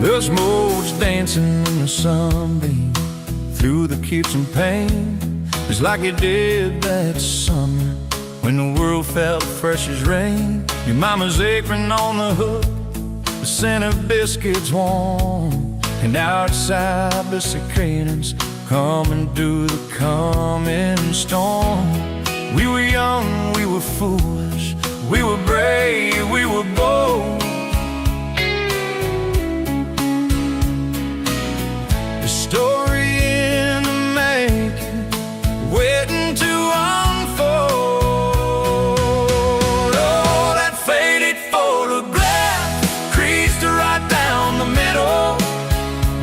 There's modes dancing in the sunbeam through the kitchen pane, just like it did that summer when the world felt fresh as rain. Your mama's apron on the hook, the scent of biscuits warm, and outside the cicadas coming through the coming storm. We were young, we were foolish, we were brave, we were bold. The story in the making, waiting to unfold. Oh, that faded photograph creased right down the middle.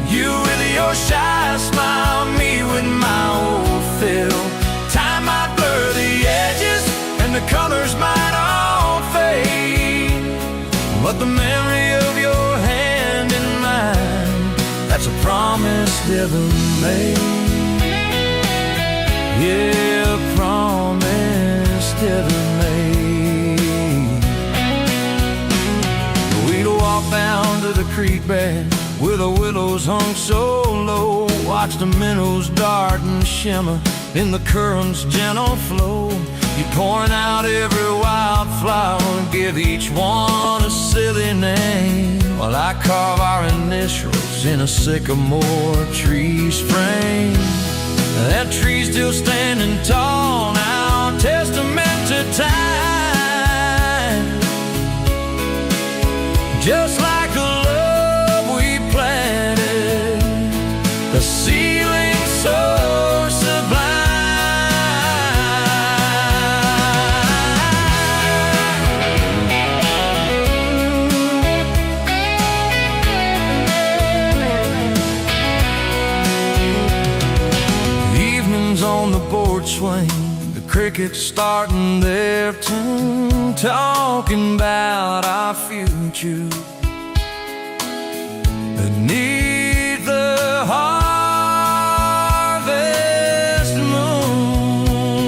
You with your shy smile, me with my old fiddle. Time might blur the edges and the colors might all fade, but the memory of your hand in mine, that's a promise heaven made. Yeah, a promise heaven made. We'd walk down to the creek bed where the willows hung so low, watch the minnows dart and shimmer in the current's gentle flow. You point out every wildflower and give each one a silly name, while I carve our initials in a sycamore tree's frame. That tree's still standing tall now, testament to time, just like the love we planted, the ceiling so sublime. On the porch swing, the crickets starting their tune, talking about our future beneath the harvest moon.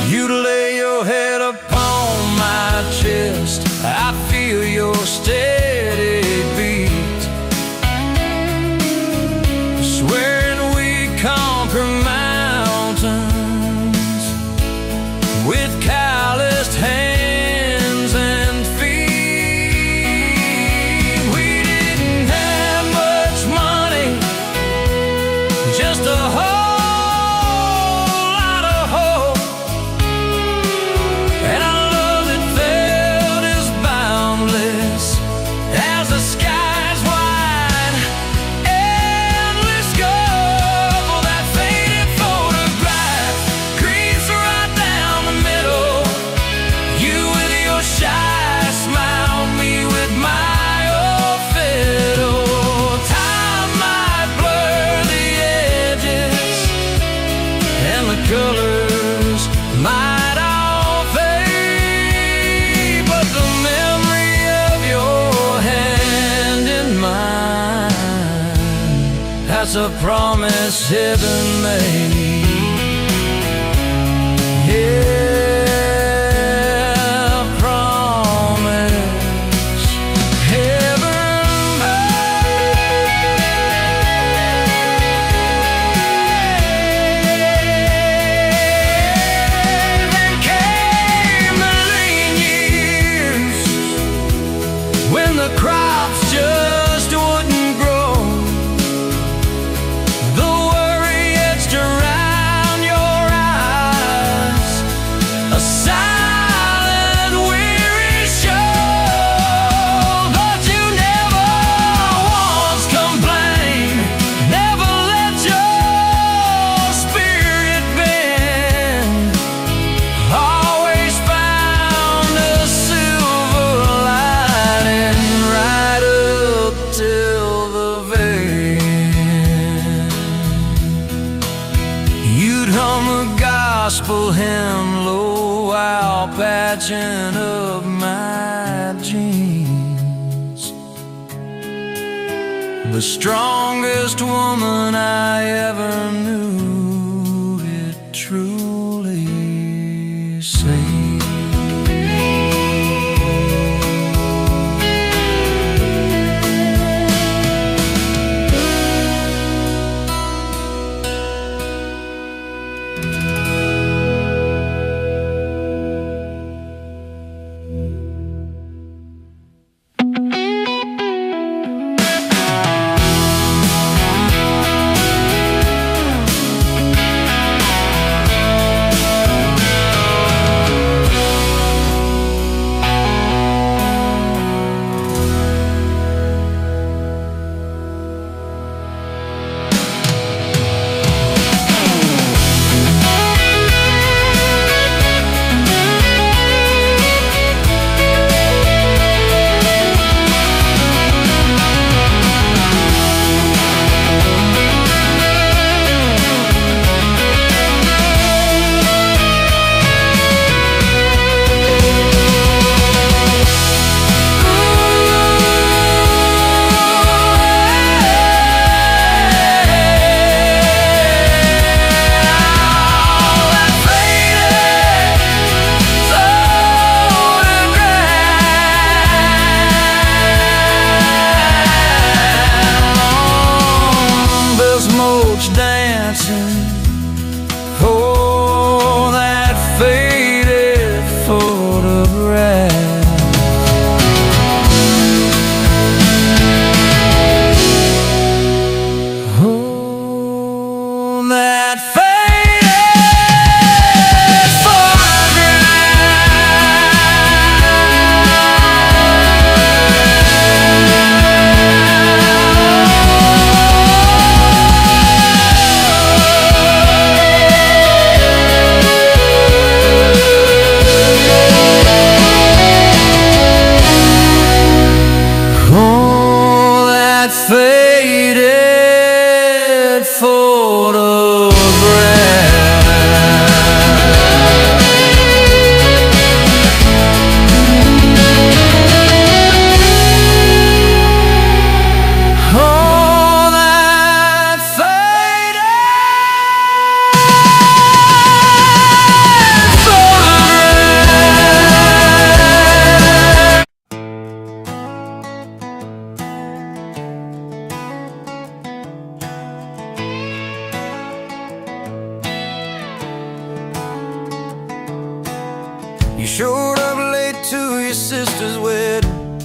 You'd lay your head upon my chest, I feel your steady beat, swearing we conquer mountains with calloused hands and feet. We didn't have much money, just a whole lot of hope, and our love that felt as boundless as the skies wide, endless scope. Oh, that faded photograph creeps right down the middle. You with your shy smile, me with my old fiddle. Time might blur the edges and the colors might all fade, but the memory of your hand in mine, that's a promise heaven made. Yeah, a promise heaven made. Then came the lean years when the crops just wouldn't grow. The worry etched around your eyes, a silent, weary show. But you never once complained, never let your spirit bend, always found a silver lining right up till the very end. You'd hum a gospel hymn low while patching up my jeans. The strongest woman I ever knew, it truly seemed. sister's wedding.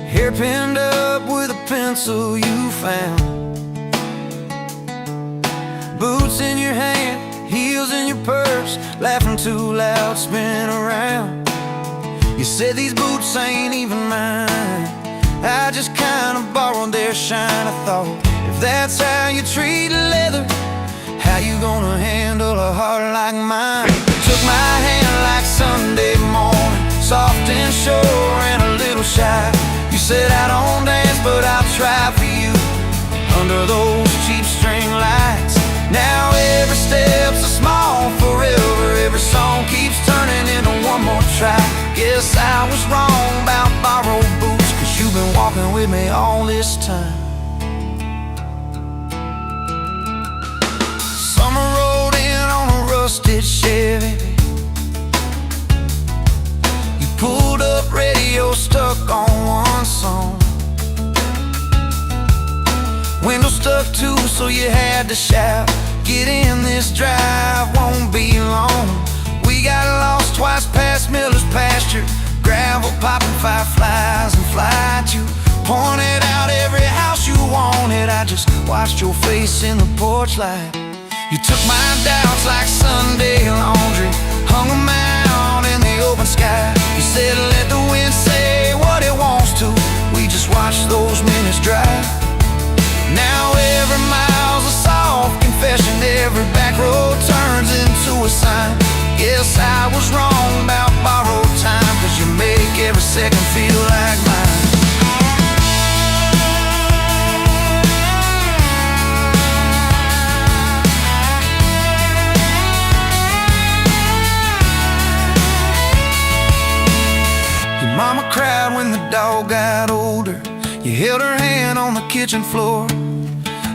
Hair pinned up with a pencil you found. Boots in your hand, heels in your purse, laughing too loud, spin around. You said these boots ain't even mine, I just kinda borrowed their shine. I thought, if that's how you treat leather, how you gonna handle a heart like mine? Took my hand like Sunday morning, soft and sure and a little shy. You said I don't dance, but I'll try for you under those cheap string lights. Now every step's a small forever, every song keeps turning into one more track. Guess I was wrong about borrowed boots, 'cause you've been walking with me all this time. Summer rolled in on a rusted Chevy. You pulled up, radio stuck on one song. Window stuck too, so you had to shout, get in, this drive won't be long. We got lost twice past Miller's pasture, gravel popping fireflies and flight. You pointed out every house you wanted, I just watched your face in the porch light. You took my doubts like Sunday laundry, hung them out in the open sky. You said let the wind say what it wants to, we just watched those minutes drive. Now every mile's a soft confession, every back road turns into a sign. Guess I was wrong about borrowed time, 'cause you make every second feel like mine. Your mama cried when the dog got older, you held her hand on the kitchen floor.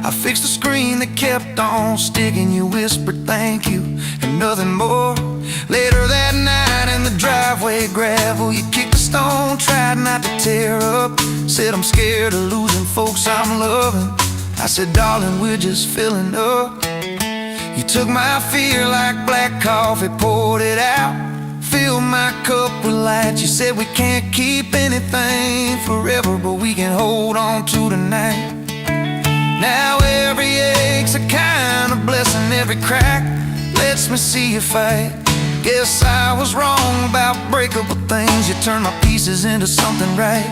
I fixed the screen that kept on sticking, you whispered thank you and nothing more. Later that night in the driveway gravel, you kicked a stone, tried not to tear up. Said I'm scared of losing folks I'm loving. I said darling, we're just filling up. You took my fear like black coffee, poured it out, filled my cup with light. You said we can't keep anything forever, but we can hold on to tonight. Now every ache's a kind of blessing, every crack lets me see you fight. Guess I was wrong about breakable things, you turned my pieces into something right.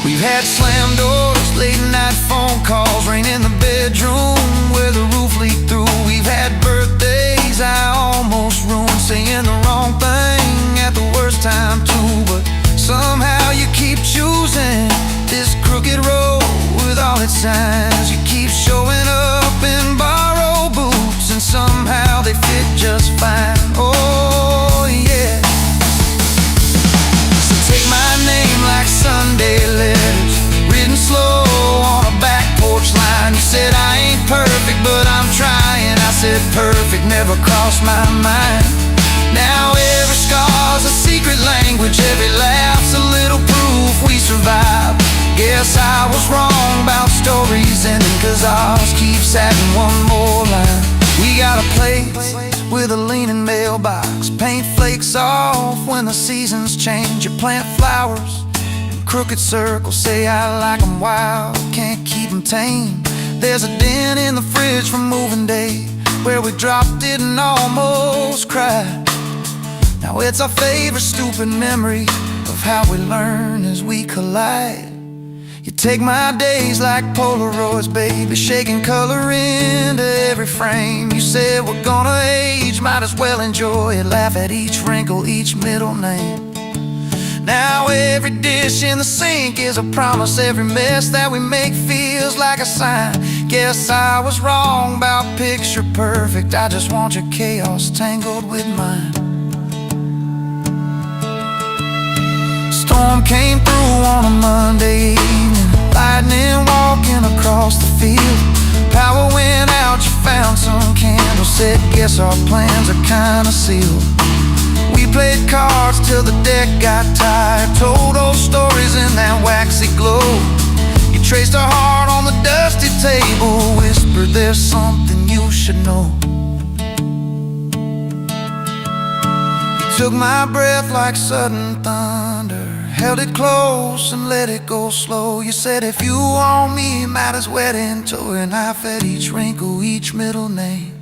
We've had slammed doors, late night phone calls, rain in the bedroom where the roof leaked through. We've had birthdays I almost ruined, saying the wrong thing at the worst time too. But somehow you keep choosing this crooked road with all its signs. You keep showing up in borrowed boots, and somehow they fit just fine. Oh yeah. So take my name like Sunday letters, written slow on a back porch line. You said I ain't perfect, but I'm trying. I said perfect never crossed my mind. Now every scar's a secret language, every laugh's a little proof we survived. Guess I was wrong about stories ending, 'cause ours keeps adding one more line. We got a place with a leaning mailbox, paint flakes off when the seasons change. You plant flowers in crooked circles, say I like them wild, can't keep them tame. There's a dent in the fridge from moving day, where we dropped it and almost cried. Now it's our favorite stupid memory of how we learn as we collide. You take my days like Polaroids, baby, shaking color into every frame. You said we're gonna age, might as well enjoy it, laugh at each wrinkle, each middle name. Now every dish in the sink is a promise, every mess that we make feels like a sign. Guess I was wrong about picture perfect, I just want your chaos tangled with mine. Storm came through on a Monday evening, lightning walking across the field. Power went out, you found some candles, said guess our plans are kinda sealed. We played cards till the deck got tired, told old stories in that waxy glow. You traced our heart on the dusty table, whispered there's something you should know. took my breath like sudden thunder, held it close and let it go slow. You said if you want me, might as well into it. And I fed each wrinkle, each middle name.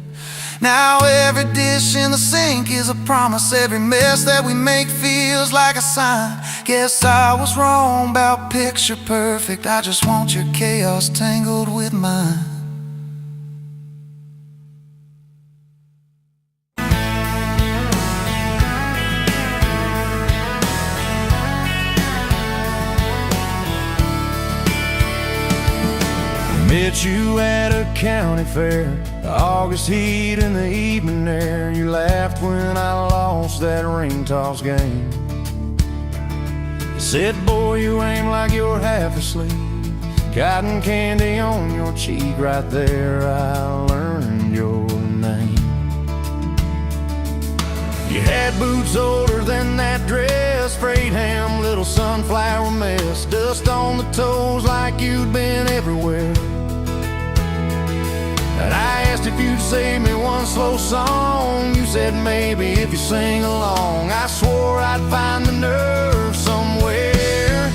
Now every dish in the sink is a promise. Every mess that we make feels like a sign. Guess I was wrong about picture perfect. I just want your chaos tangled with mine. Met you at a county fair, the August heat in the evening air. You laughed when I lost that ring toss game. You said, boy, you aim like you're half asleep. Cotton candy on your cheek, right there I learned your name. You had boots older than that dress, frayed ham, little sunflower mess, dust on the toes like you'd been everywhere. And I asked if you'd save me one slow song. You said maybe if you sing along. I swore I'd find the nerve somewhere.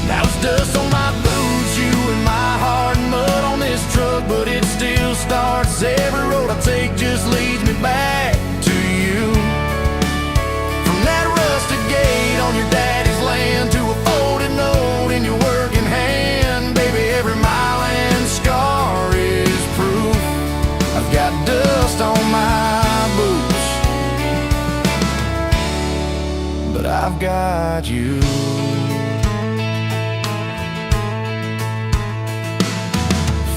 Now it's dust on my boots, you and my heart, and mud on this truck, but it still starts. Every road I take just leads me back to you. From that rusted gate on your daddy's land to a folded note in your working hand, baby, every mile and scar is proof. I've got dust on my boots, but I've got you.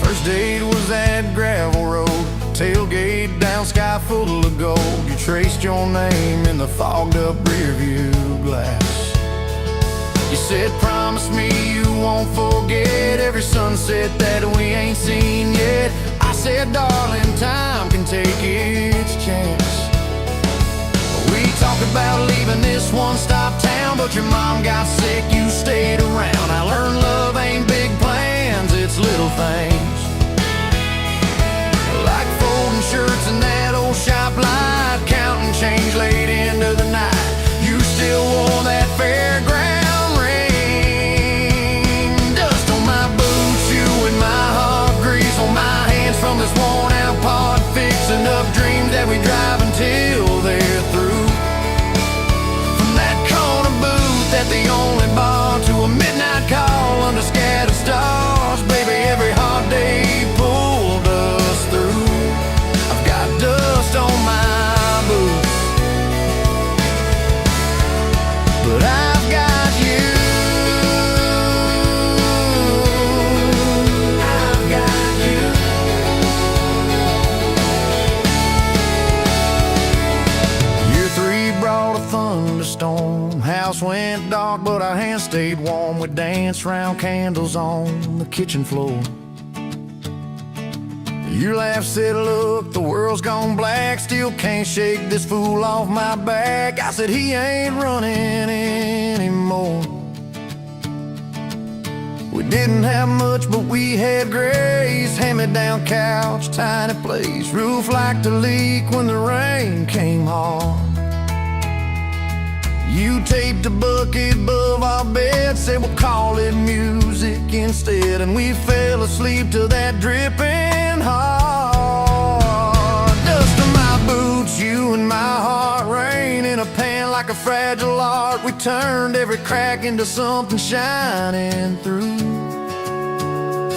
First date was that gravel road, tailgate down, sky full of gold. You traced your name in the fogged up rear view glass. You said, promise me you won't forget every sunset that we ain't seen yet. I said, darling, time can take its chance. We talked about leaving this one-stop town, but your mom got sick, you stayed around. I learned love ain't big plans, it's little things, like folding shirts in that old shop light, counting change late into the night. You still wore that fairground ring. Dust on my boots, you and my heart, grease on my hands from this worn-out pod, fixing up dreams that we drive until they're through. From that corner booth at the only bar to a midnight call under scattered stars, baby, every hard day pulled us through. I've got dust on my boots, but I've got you. I've got you. Year 3 brought a thunderstorm. House went dark, but our hands stayed warm. We danced round candles on the kitchen floor. Your laugh said, look, the world's gone black, still can't shake this fool off my back. I said, he ain't running anymore. We didn't have much, but we had grace. Hand-me-down couch, tiny place, roof like to leak when the rain came hard. You taped a bucket above our bed, said we'll call it music instead, and we fell asleep to that dripping hard. Dust on my boots, you and my heart, rain in a pan like a fragile art. We turned every crack into something shining through.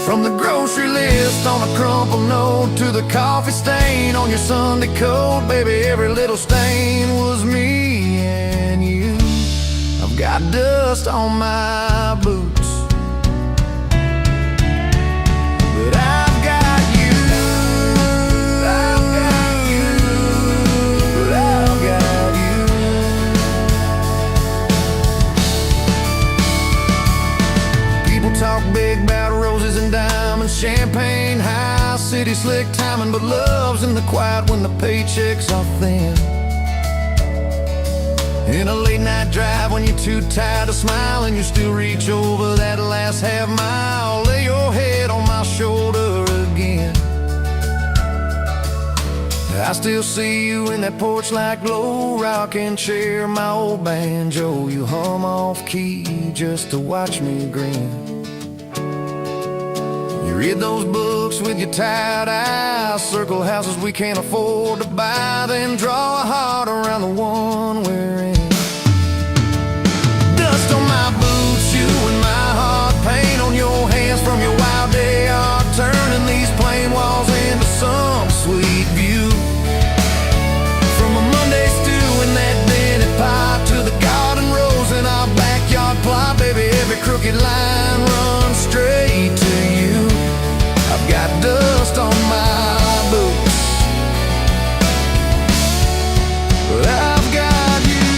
From the grocery list on a crumpled note to the coffee stain on your Sunday coat, baby, every little stain was me and you. I've got dust on my boots, but I've got you. I've got you, but I've got you. People talk big about roses and diamonds, champagne, high city slick timing, but love's in the quiet when the paychecks are thin. In a late night drive when you're too tired to smile and you still reach over that last half mile, lay your head on my shoulder again. I still see you in that porch light glow, rocking chair, my old banjo. You hum off key just to watch me grin. You read those books with your tired eyes, circle houses we can't afford to buy, then draw a heart around the one we're in. Dust on my boots, you and my heart, paint on your hands from your wild day art, turning these plain walls into some sweet view. From a Monday stew in that Denny pot to the garden rose in our backyard plot, baby, every crooked line runs straight to you. I've got dust on my boots, but I've got you.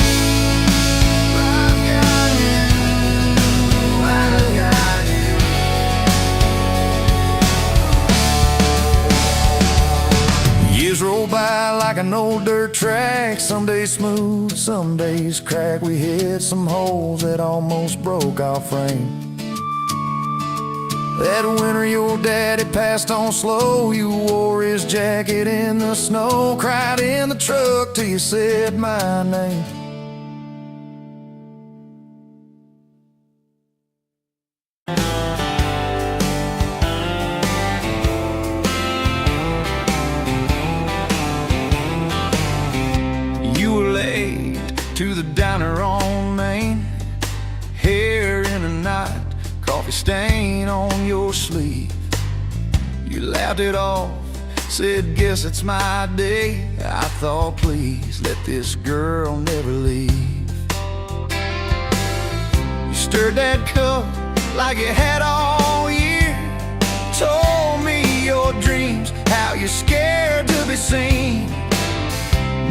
I've got you. I've got you. Years roll by like an old dirt track, some days smooth, some days crack. We hit some holes that almost broke our frame. That winter your daddy passed on slow, you wore his jacket in the snow, cried in the truck till you said my name. You were late to the diner on Main, hair in a knot, coffee stain on your sleeve. You laughed it off, said, guess it's my day. I thought, please, let this girl never leave. You stirred that cup like you had all year, told me your dreams, how you're scared to be seen.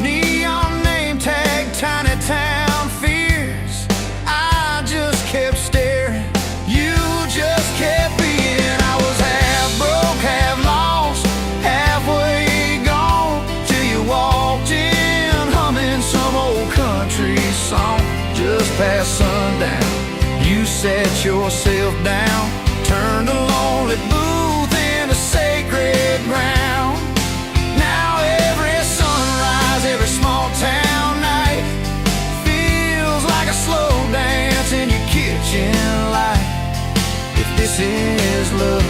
Neon name tag, tiny town fears. I just kept staring, you just kept being. I was half broke, half lost, halfway gone, till you walked in, humming some old country song. Just past sundown, you sat yourself down, turned a lonely booth into sacred ground. Now every sunrise, every small town night feels like a slow dance in your kitchen light. If this is love,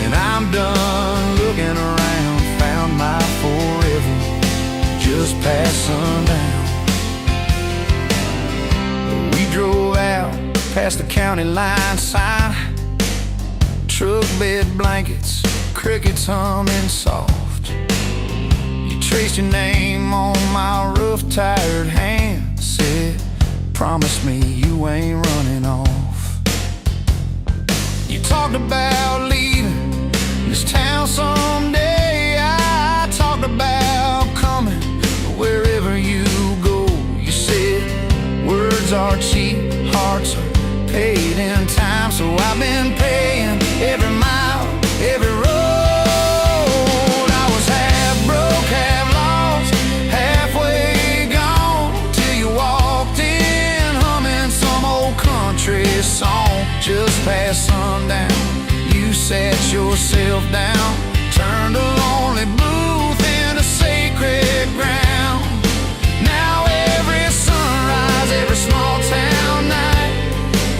then I'm done looking around. Found my forever just past sundown. We drove out past the county line sign, truck bed blankets, crickets humming soft. You traced your name on my rough, tired hand, said, promise me you ain't running off. You talked about leaving this town someday. I talked about coming wherever you go. You said words are cheap, hearts are paid in time. So I've been paying every mile, every road. I was half broke, half lost, halfway gone, till you walked in, humming some old country song. Just past sundown, you sat yourself down, turned a lonely booth into sacred ground. Now every sunrise, every small town night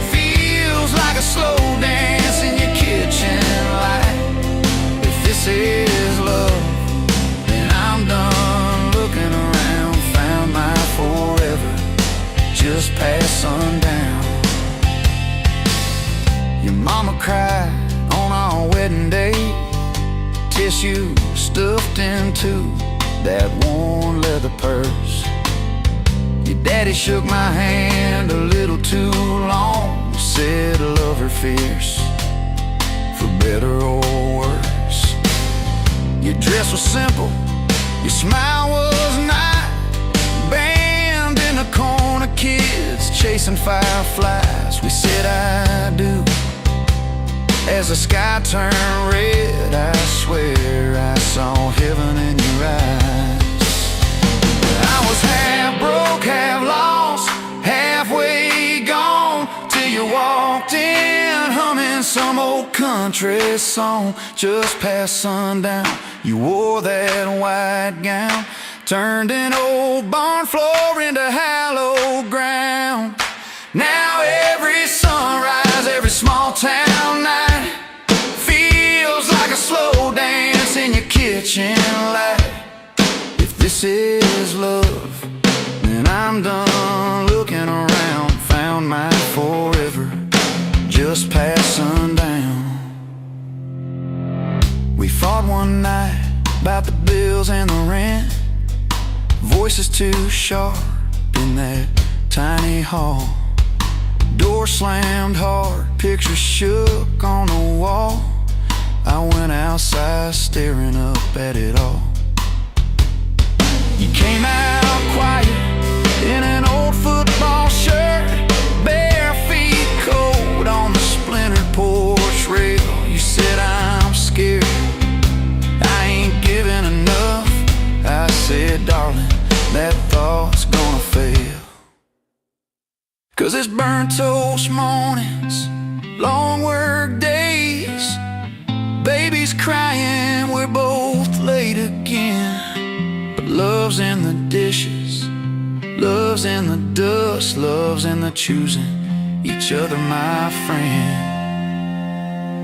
feels like a slow dance in your kitchen light. If this is love, then I'm done looking around. Found my forever just past sundown. Your mama cried on our wedding day, tissue stuffed into that worn leather purse. Your daddy shook my hand a little too long, said love her fierce, for better or worse. Your dress was simple, your smile was not, band in the corner, kids chasing fireflies. We said I do as the sky turned red. I swear I saw heaven in your eyes. I was half broke, half lost, halfway gone, till you walked in, humming some old country country song just past sundown. You wore that white gown, turned an old barn floor into hallowed ground. Now every sunrise, every small town night feels like a slow dance in your kitchen light. If this is love, then I'm done looking around. Found my forever just past sundown. We fought one night about the bills and the rent. Voices too sharp in that tiny hall. Door slammed hard, pictures shook on the wall. I went outside staring up at it all. You came out quiet in an old football shirt, bare feet cold on the splintered porch rail. You said, I'm scared, I ain't giving enough. I said, darling, that thought's gonna fail. 'Cause it's burnt toast mornings, long work days, babies crying, we're both late again. But love's in the dishes, love's in the dust, love's in the choosing each other, my friend.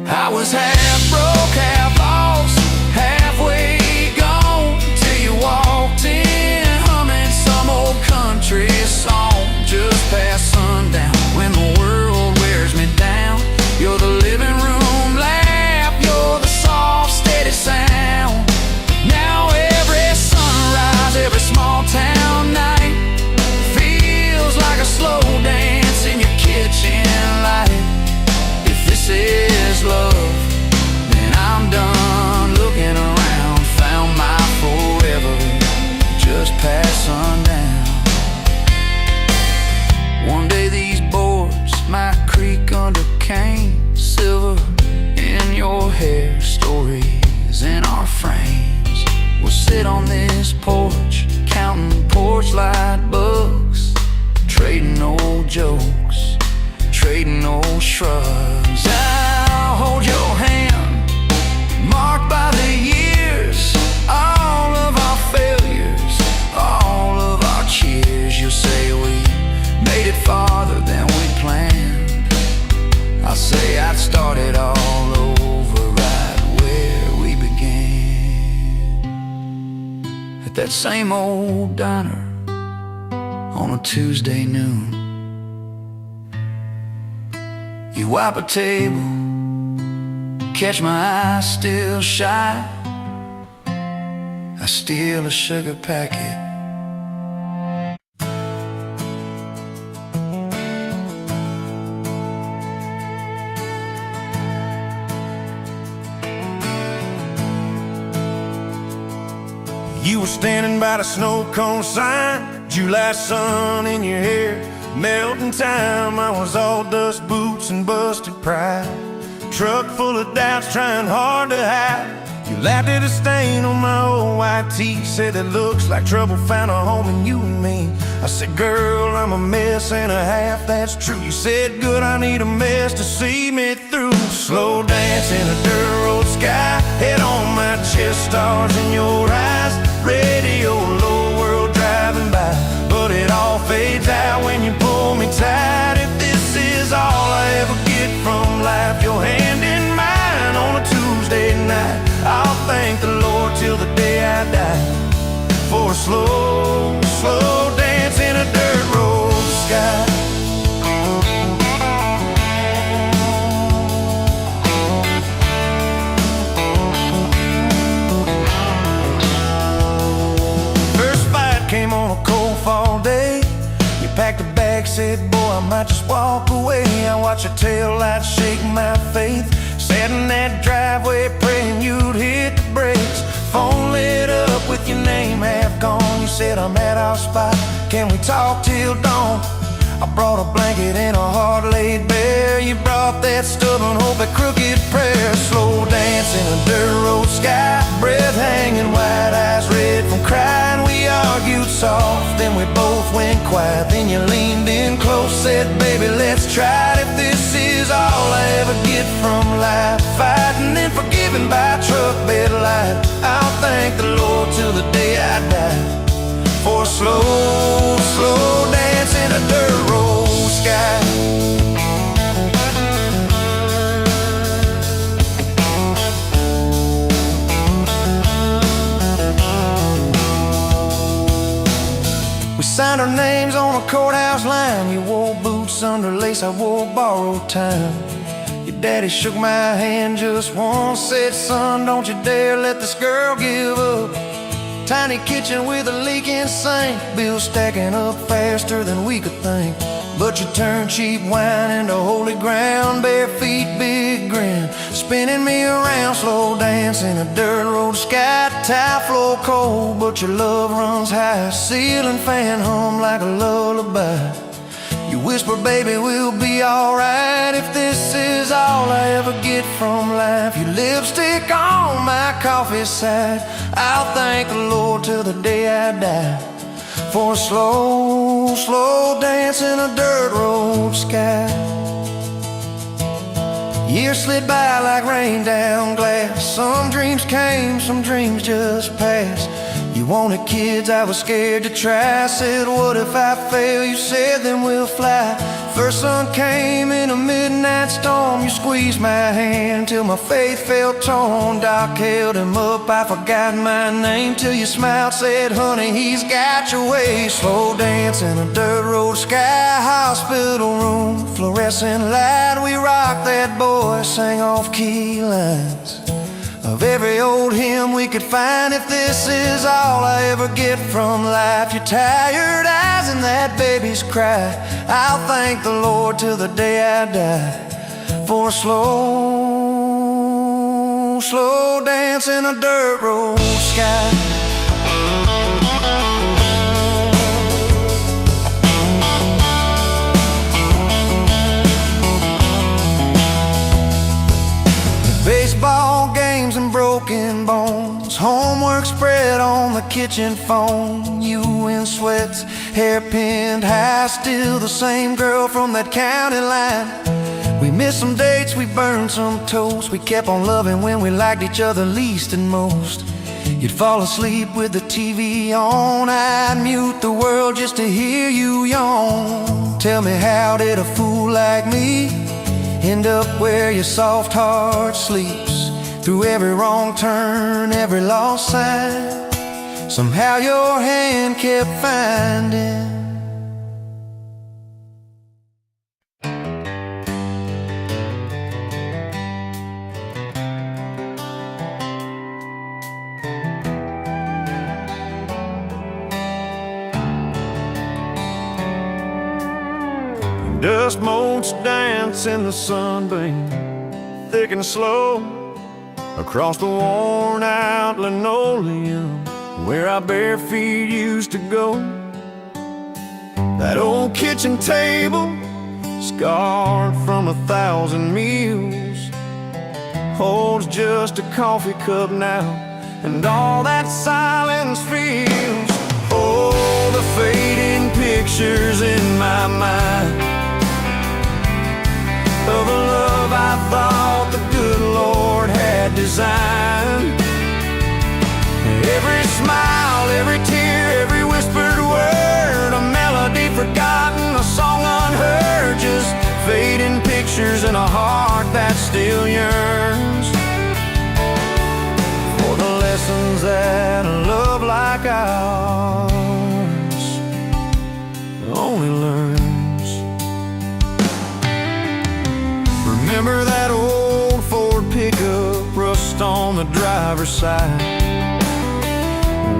I was half broke, half lost, halfway gone, till you walked in, humming some old country song just past sundown. When the world wears me down, you're the living room laugh, you're the soft, steady sound. Now every sunrise, every small town night feels like a slow dance in your kitchen light. If this is love, then I'm done looking around. Found my forever just past sundown. One day these boards might creak under cane, silver in your hair, stories in our frames. We'll sit on this porch, counting porch light bugs, trading old jokes, trading old shrugs. I'll hold your hand, marked by the years, all of our failures, all of our cheers. You'll say we made it farther than we planned. I'll say I'd start it all over right where we began. At that same old diner on a Tuesday noon. You wipe a table, catch my eyes still shy. I steal a sugar packet. You were standing by the snow cone sign, July sun in your hair, melting time. I was all dust boots and busted pride, truck full of doubts trying hard to hide. You laughed at a stain on my old white tee, said it looks like trouble found a home in you and me. I said, girl, I'm a mess and a half, that's true. You said, good, I need a mess to see me through. Slow dance in a dirt road sky, head on my chest, stars in your eyes, radio low, world driving by. But it all fades out when you pull me tight. If this is all I ever get from life, your hand in mine on a Tuesday night, I'll thank the Lord till the day I die for a slow, slow dance in a dirt road sky. First fight came on a cold fall day. You packed a bag, said, boy, I might just walk away. I watched your tail light shake my faith, sat in that driveway praying you'd hit the brakes. Phone lit up with your name half gone. You said, I'm at our spot, can we talk till dawn? I brought a blanket and a heart laid bare. You brought that stubborn hope, a crooked prayer. Slow dance in a dirt road sky, breath hanging, white eyes red from crying. We argued soft, then we both went quiet. Then you leaned in close, said, baby, let's try it. If this is is all I ever get from life, fighting and forgiven by truck bed light, I'll thank the Lord till the day I die for a slow, slow dance in a dirt road sky. We signed our names on a courthouse line. You wore boots under lace, I wore borrowed time. Your daddy shook my hand just once, said, son, don't you dare let this girl give up. Tiny kitchen with a leaking sink, bills stacking up faster than we could think. But you turned cheap wine into holy ground, bare feet, big grin, spinning me around, slow dance in a dirt road sky. Tile floor cold, but your love runs high, ceiling fan hum like a lullaby. You whisper, baby, we'll be alright. If this is all I ever get from life, your lipstick on my coffee side, I'll thank the Lord till the day I die for a slow, slow dance in a dirt road sky. Years slid by like rain down glass. Some dreams came, some dreams just passed. You wanted kids, I was scared to try. Said, what if I fail? You said, then we'll fly. First sun came in a midnight storm. You squeezed my hand till my faith felt torn. Doc held him up, I forgot my name, till you smiled, said, honey, he's got your way. Slow dance in a dirt road sky, hospital room, fluorescent light. We rocked that boy, sang off-key lines of every old hymn we could find. If this is all I ever get from life, your tired eyes and that baby's cry, I'll thank the Lord till the day I die for a slow, slow dance in a dirt road sky. Baseball games and broken bones, homework spread on the kitchen phone. You in sweats, hair pinned high, still the same girl from that county line. We missed some dates, we burned some toast. We kept on loving when we liked each other least and most. You'd fall asleep with the TV on, I'd mute the world just to hear you yawn. Tell me, how did a fool like me end up where your soft heart sleeps? Through every wrong turn, every lost sign, somehow your hand kept finding. Dust motes dance in the sunbeam, thick and slow, across the worn-out linoleum where our bare feet used to go. That old kitchen table, scarred from 1,000 meals, holds just a coffee cup now, and all that silence feels. Oh, the fading pictures in my mind of a love I thought the good Lord had designed. Every smile, every tear, every whispered word, a melody forgotten, a song unheard, just fading pictures in a heart that still yearns for the lessons that a love like ours only learns. Remember that old Ford pickup, rust on the driver's side?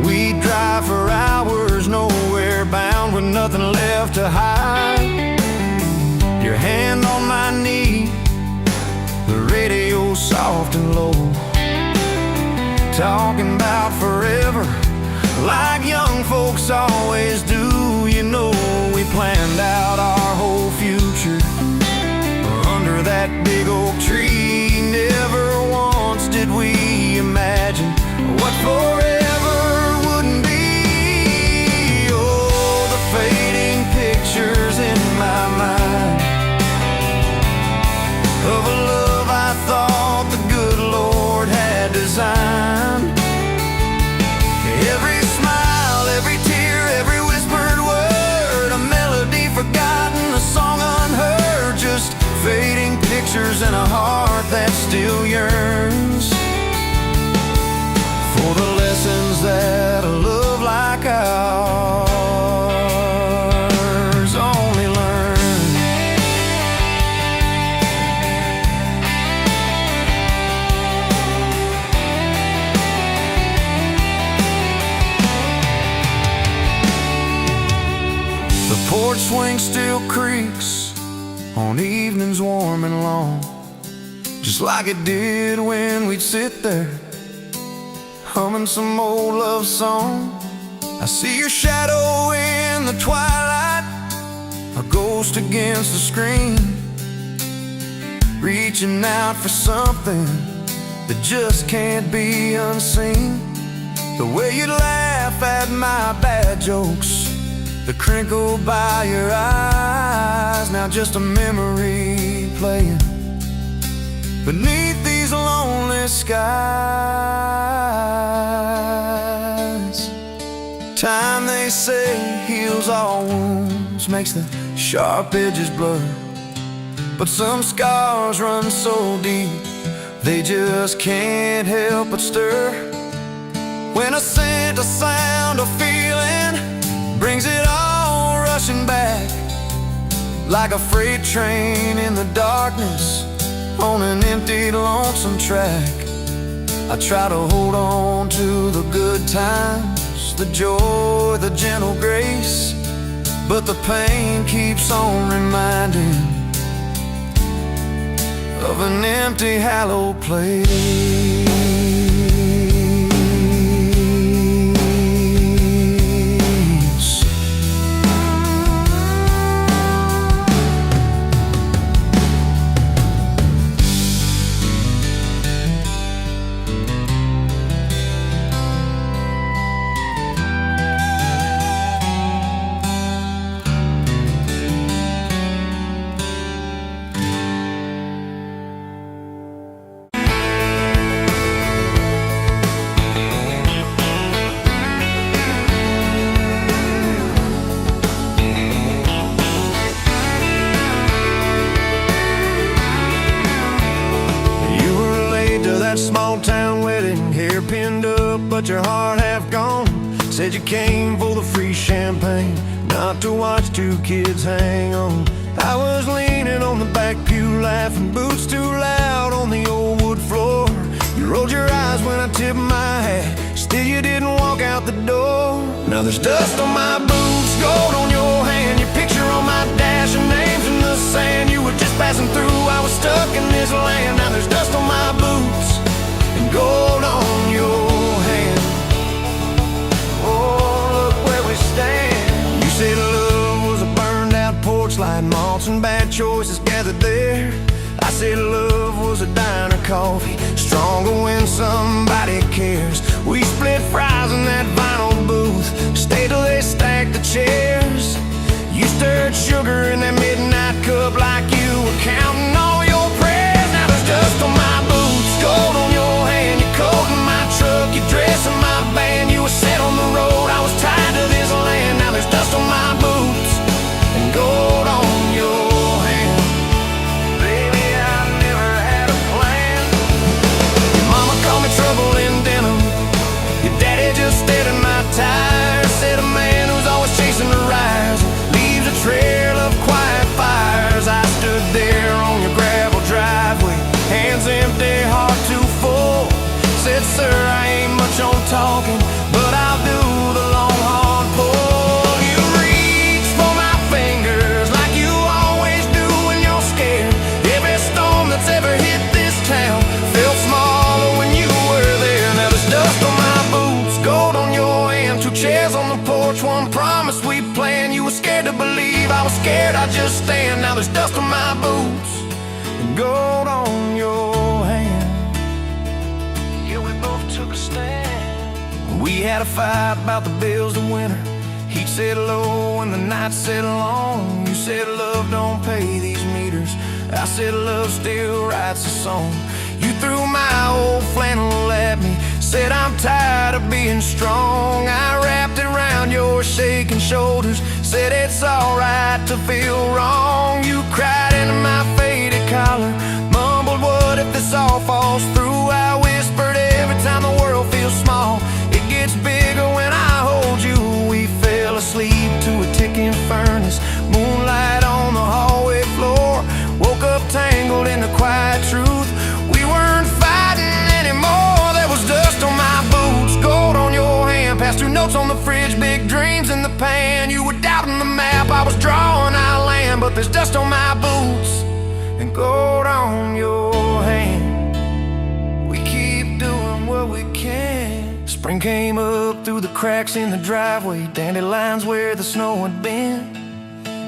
We'd drive for hours, nowhere bound, with nothing left to hide. Your hand on my knee, the radio soft and low, talking about forever like young folks always do. You know, we planned out our whole future under that big oak tree. Never once did we imagine what forever wouldn't be. Oh, the fading pictures in my mind The porch swing still creaks on evenings warm and long, just like it did when we'd sit there humming some old love song. I see your shadow in the twilight, a ghost against the screen, reaching out for something that just can't be unseen. The way you laugh at my bad jokes, the crinkle by your eyes, now just a memory playing beneath these lonely skies. Time, they say, heals all wounds, makes the sharp edges blur, but some scars run so deep they just can't help but stir. When a scent, a sound, a feeling brings it all rushing back, like a freight train in the darkness on an empty, lonesome track. I try to hold on to the good times, the joy, the gentle grace, but the pain keeps on reminding of an empty, hallowed place. Small town wedding, hair pinned up but your heart half gone. Said you came for the free champagne, not to watch two kids hang on. I was leaning on the back pew laughing, boots too loud on the old wood floor. You rolled your eyes when I tipped my hat, still you didn't walk out the door. Now there's dust on my boots, gold on your hand, your picture on my dash, and names in the sand. You were just passing through, I was stuck in this land. Now there's dust on my boots and gold on your hand. Oh, look where we stand. You said love was a burned out porch light, malts and bad choices gathered there. I said love was a diner coffee, stronger when somebody cares. We split fries in that vinyl booth, stayed till they stacked the chairs. You stirred sugar in that midnight cup like you were counting all your prayers. Now there's dust on my boots, gold on your hand, your coat in my truck, your dress in my band. You were set on the road, I was tied to this land. Now there's dust on my boots and gold on your hand. Baby, I never had a plan. Your mama called me trouble in denim, your daddy just stared at my tires. Said a man who's always chasing the rise leaves a trail of quiet fires. I stood there on your gravel driveway, hands empty, heart too full. Said, sir, I ain't much on talking, but I'll do the long hard pull. You reach for my fingers like you always do when you're scared. Every storm that's ever hit this town felt smaller when you were there. Now there's dust on my boots, gold on your hand, two chairs on the porch, one promise we planned. You were scared to believe, I was scared I'd just stand. Now there's dust on my boots and gold on your hand. Yeah, we both took a stand. We had a fight about the bills to winter. Heat set low and the night set long. You said love don't pay these meters, I said love still writes a song. You threw my old flannel at me, said I'm tired of being strong. I wrapped it around your shaking shoulders, said it's alright to feel wrong. You cried into my faded collar, mumbled, what if this all falls through? I whispered, every time the world feels small, it gets bigger when I hold you. We fell asleep to a ticking furnace, moonlight on the hallway floor. Woke up tangled in the quiet truth, we weren't fighting anymore. There was dust on my boots, gold on your hand, past 2 notes on the fridge, big dreams in the pan. You were doubting the map, I was drawing our land, but there's dust on my boots and gold on your hand. We keep doing what we can. Spring came up through the cracks in the driveway, dandelions where the snow had been.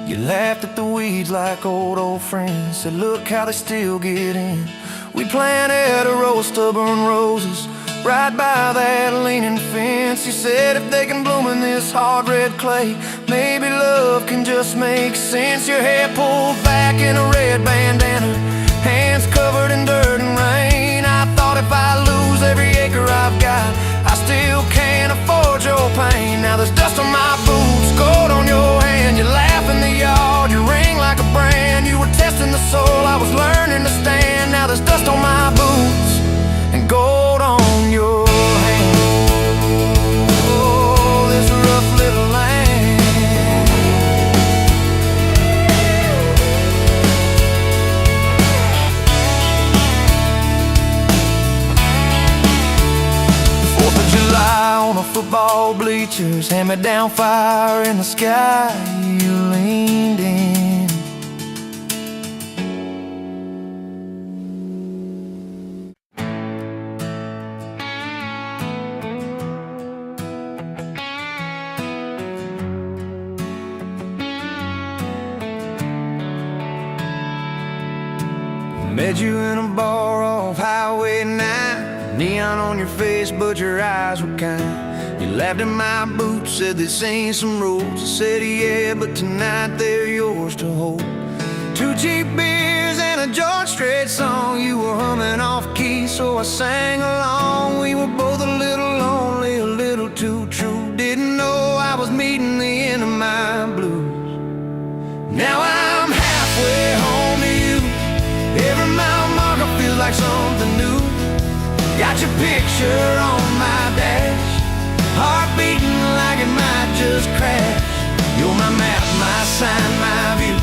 You laughed at the weeds like old friends, said look how they still get in. We planted a row of stubborn roses right by that leaning fence. You said if they can bloom in this hard red clay, maybe love can just make sense. Your hair pulled back in a red bandana, hands covered in dirt and rain. I thought if I lose every acre I've got, I still can't afford your pain. Now there's dust on my boots, gold on your hand. You laugh in the yard, you ring like a brand. You were testing the soul, I was learning to stand. Now there's dust on my boots and gold on your hand. Oh, this rough little land. Fourth of July on the football bleachers, hand-me-down fire in the sky. You leaned in. Met you in a bar off Highway 9, neon on your face, but your eyes were kind. You laughed at my boots, said this ain't some rules. I said yeah, but tonight they're yours to hold. 2 cheap beers and a George Strait song. You were humming off key, so I sang along. We were both a little lonely, a little too true. Didn't know I was meeting the end of my blues. Now I'm halfway home to you. Every mile marker feels like something new. Got your picture on my dash, heart beating like it might just crash. You're my map, my sign, my view.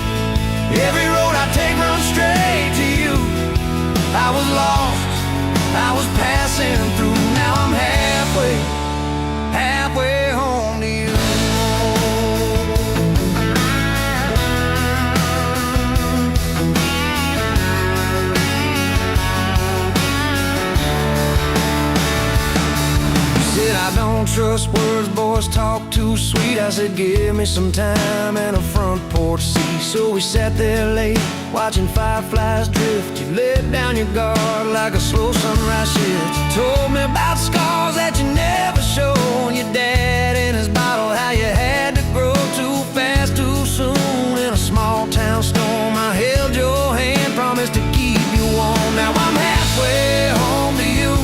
Every road I take runs straight to you. I was lost, I was passing through. Now I'm halfway home to you. I don't trust words, boys talk too sweet. I said give me some time and a front porch seat. So we sat there late, watching fireflies drift. You let down your guard like a slow sunrise shift. You told me about scars that you never showed. Your dad in his bottle, how you had to grow too fast, too soon. In a small town storm, I held your hand, promised to keep you warm. Now I'm halfway home to you.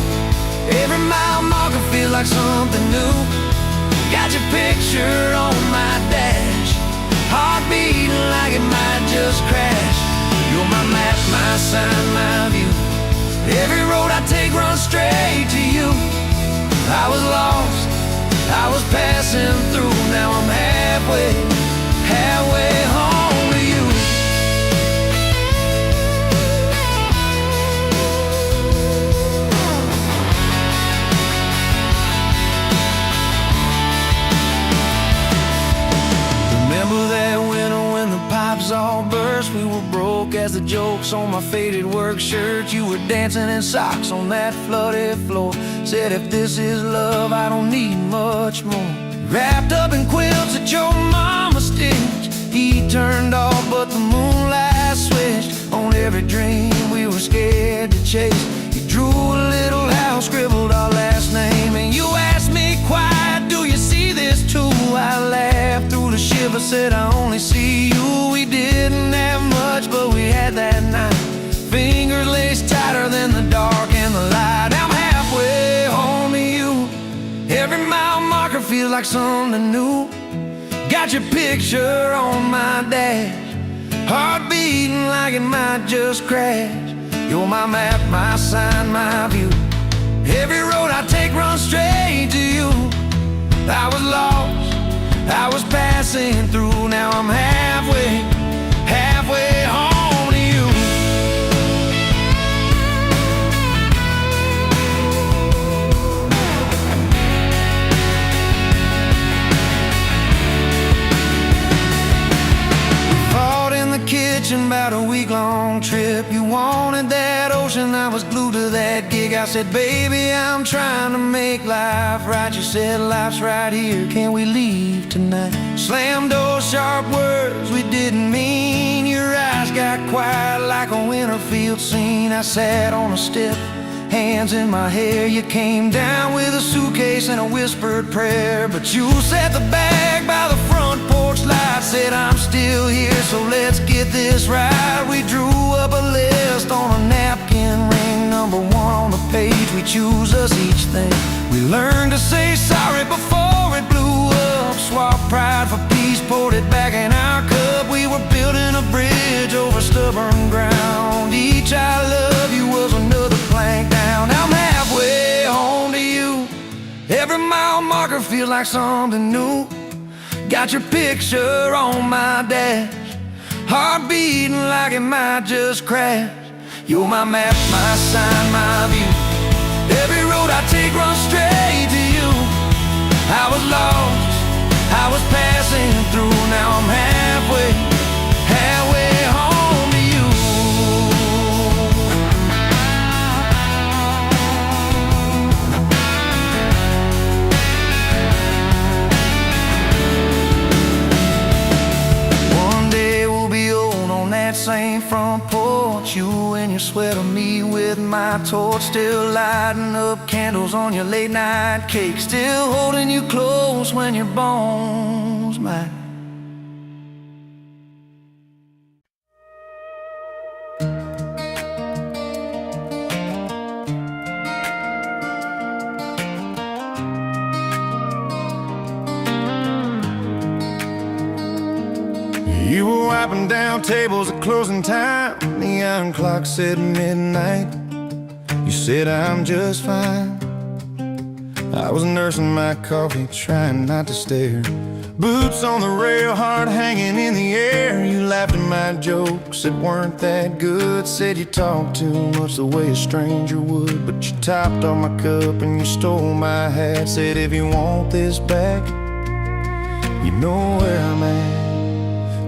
Every mile marker feels like something new. Got your picture on my dash, heart beating like it might just crash. You're my map, my sign, my view. Every road I take runs straight to you. I was lost, I was passing through. Now I'm halfway home to you. Remember that winter when the pipes all burst? We were broke as the jokes on my faded work shirt. You were dancing in socks on that flooded floor. Said if this is love, I don't need much more. Wrapped up in quilts that your mama stitched. Heat turned off but the moonlight switched on every dream we were scared to chase. You drew a little house, scribbled our last name, and you asked me quiet, do you see this too? I laughed through the shiver, said I only see you. We didn't have much, but we had that night. Fingers laced tighter than the dark and the light. I'm halfway home to you. Every mile marker feels like something new. Got your picture on my dash, heart beating like it might just crash. You're my map, my sign, my view. Every road I take runs straight to you. I was lost, I was passing through. Now I'm halfway home to you. long trip. You wanted that ocean, I was glued to that gig. I said, baby, I'm trying to make life right. You said, life's right here, can we leave tonight? Slam door, sharp words we didn't mean. Your eyes got quiet like a winter field scene. I sat on a step, hands in my hair. You came down with a suitcase and a whispered prayer. But you set the bag by the front porch light, said I'm still here, so let's get this right. We drew up a list on a napkin, ring number 1 on the page. We choose us each thing. We learned to say sorry before it blew up. Swap pride for peace, poured it back in our cup. We were building a bridge over stubborn ground. Each I love you was another plank down. Now I'm halfway home to you. Every mile marker feels like something new. Got your picture on my dash, heart beating like it might just crash. You're my map, my sign, my view. Every road I take runs straight to you. I was lost, I was passing through. Now I'm halfway home to you. One day we'll be old on that same front porch. You and your sweater, me with my torch. Still lighting up candles on your late night cake. Still holding you close when your bones might. You were wiping down tables at closing time. Neon clock said midnight. You said I'm just fine. I was nursing my coffee, trying not to stare. Boots on the rail, heart hanging in the air. You laughed at my jokes that weren't that good. Said you talked too much the way a stranger would. But you topped off my cup and you stole my hat. Said if you want this back, you know where I'm at.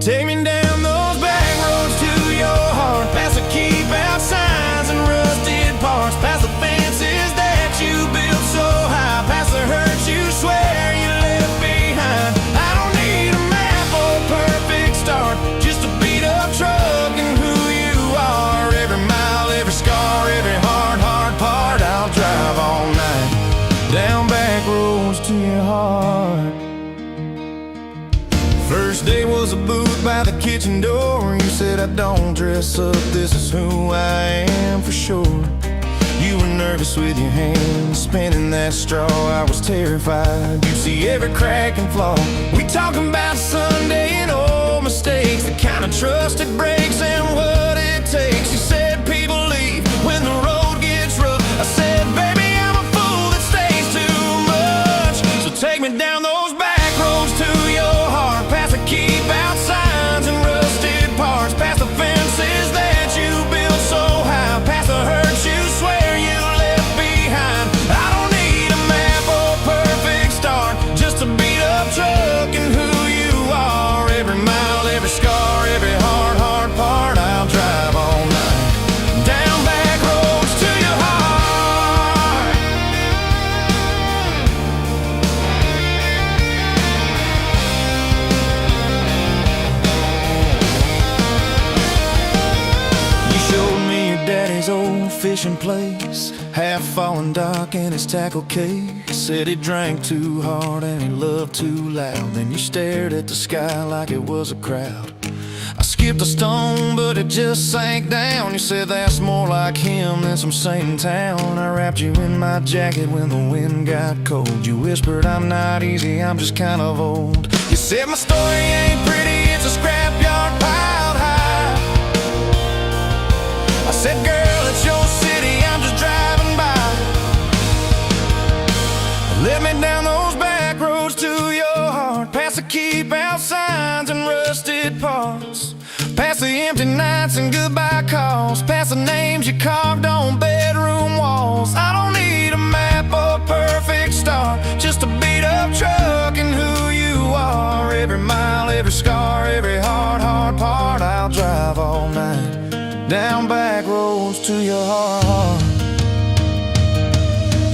Take me down those back roads to your heart, past the keep out signs and rusted parts, past the fences that you built so high, past the hurt you swear you left behind. I don't need a map or a perfect start, just a beat up truck and who you are. Every mile, every scar, every hard part, I'll drive all night down back roads to your heart. First day was a booth by the kitchen door. You said I don't dress up, this is who I am for sure. You were nervous with your hands spinning that straw. I was terrified, you see every crack and flaw. We talking about Sunday and old mistakes, the kind of trust it breaks and what it takes. You said people leave when the road gets rough. I said baby I'm a fool that stays too much. So take me down those back roads to your heart, past the keep out signs and rusted parts, past the fences that you built so high, past the hurt you swear you left behind. I don't need a map or a perfect start, just a beat up truck and who you are. Every mile, every scar, every hard part, I'll drive all night down back roads to your heart. You showed me your daddy's old fishing place, half fallen dock in his tackle case. Said he drank too hard and he loved too loud. Then you stared at the sky like it was a crowd. I skipped a stone but it just sank down. You said that's more like him than some saint in town. I wrapped you in my jacket when the wind got cold. You whispered I'm not easy, I'm just kind of old. You said my story ain't pretty, it's a scrapyard piled high. I said girl, it's your city, I'm just driving by. Let me down those back roads to your heart, past the keep out signs and rusted parts, past the empty nights and goodbye calls, past the names you carved on bedroom walls. I don't need a map or a perfect start, just a beat up truck and who you are. Every mile, every scar, every hard part, I'll drive all night down back roads to your heart.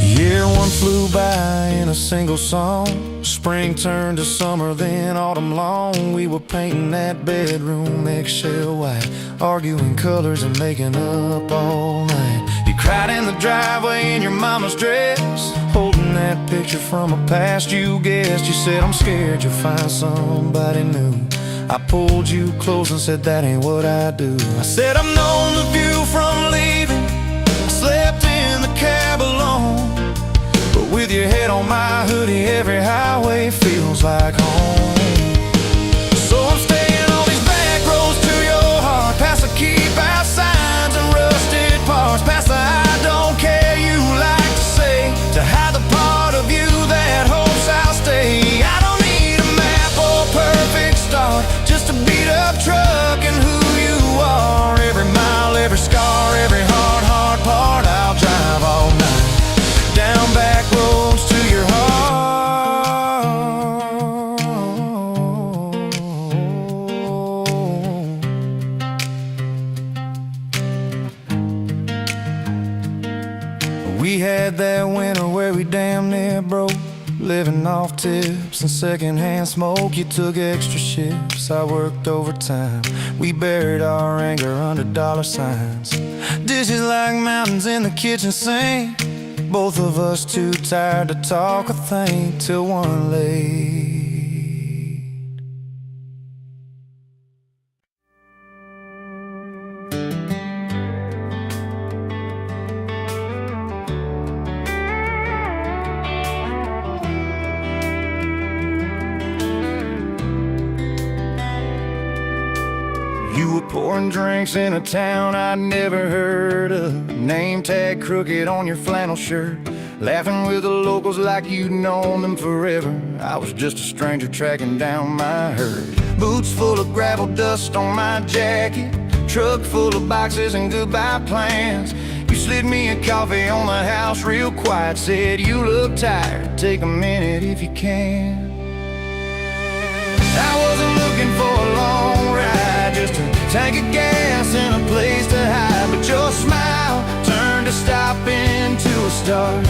Year one flew by in a single song. Spring turned to summer, then autumn long. We were painting that bedroom eggshell white, arguing colors and making up all night. You cried in the driveway in your mama's dress, holding that picture from a past you guessed. You said, I'm scared you'll find somebody new. I pulled you close and said, that ain't what I do. I said, I've known the view from leaving. I slept in the cab alone, but with your head on my hoodie, every highway feels like home. So I'm staying on these back roads to your heart, past the keep out signs and rusted parts, past the I don't care you like to say, to hide the part of you that hopes I'll stay. I don't need a map or perfect start, just a beat up truck and who you are. Every mile, every scar, every hard part, I'll drive all night down back roads to your heart. We had that winter where we damn near broke, living off tips and secondhand smoke. You took extra shifts, I worked overtime. We buried our anger under dollar signs. Dishes like mountains in the kitchen sink, both of us too tired to talk or think till one late. You were pouring drinks in a town I'd never heard of, name tag crooked on your flannel shirt, laughing with the locals like you'd known them forever. I was just a stranger tracking down my herd. Boots full of gravel dust on my jacket, truck full of boxes and goodbye plans. You slid me a coffee on the house real quiet, said you look tired, take a minute if you can. I wasn't looking for a long ride, just a tank of gas and a place to hide, but your smile turned a stop into a start.